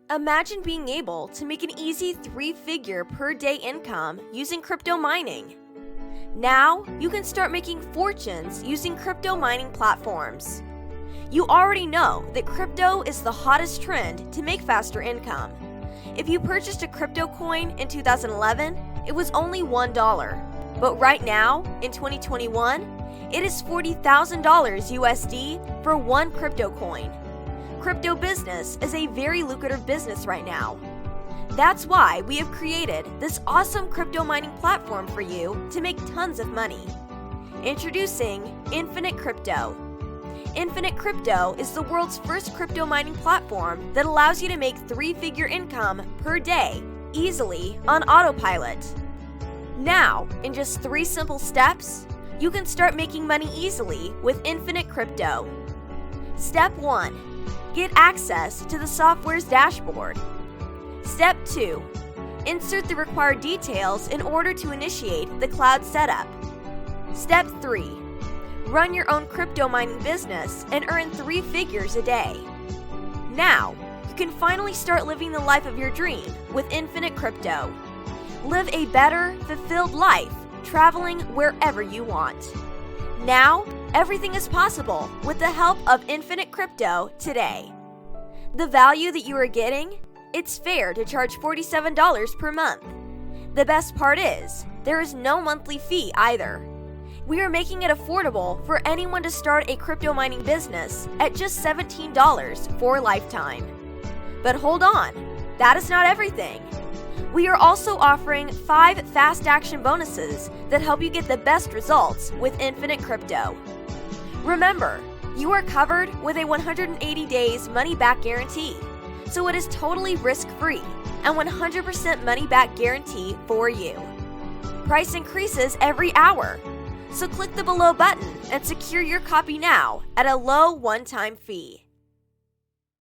Imagine being able to make an easy 3-figure per day income using crypto mining. Now, you can start making fortunes using crypto mining platforms. You already know that crypto is the hottest trend to make faster income. If you purchased a crypto coin in 2011, it was only $1. But right now, in 2021, it is $40,000 USD for one crypto coin. Crypto business is a very lucrative business right now. That's why we have created this awesome crypto mining platform for you to make tons of money. Introducing Infinite Crypto. Infinite Crypto is the world's first crypto mining platform that allows you to make 3-figure income per day easily on autopilot. Now, in just 3 simple steps, you can start making money easily with Infinite Crypto. Step 1. Get access to the software's dashboard. Step 2. Insert the required details in order to initiate the cloud setup. Step 3. Run your own crypto mining business and earn 3 figures a day. Now, you can finally start living the life of your dream with Infinite Crypto. Live a better, fulfilled life, traveling wherever you want. Now, everything is possible with the help of Infinite Crypto today. The value that you are getting? It's fair to charge $47 per month. The best part is, there is no monthly fee either. We are making it affordable for anyone to start a crypto mining business at just $17 for a lifetime. But hold on, that is not everything. We are also offering 5 fast action bonuses that help you get the best results with Infinite Crypto. Remember, you are covered with a 180 days money-back guarantee, so it is totally risk-free and 100% money-back guarantee for you. Price increases every hour, so click the below button and secure your copy now at a low one-time fee.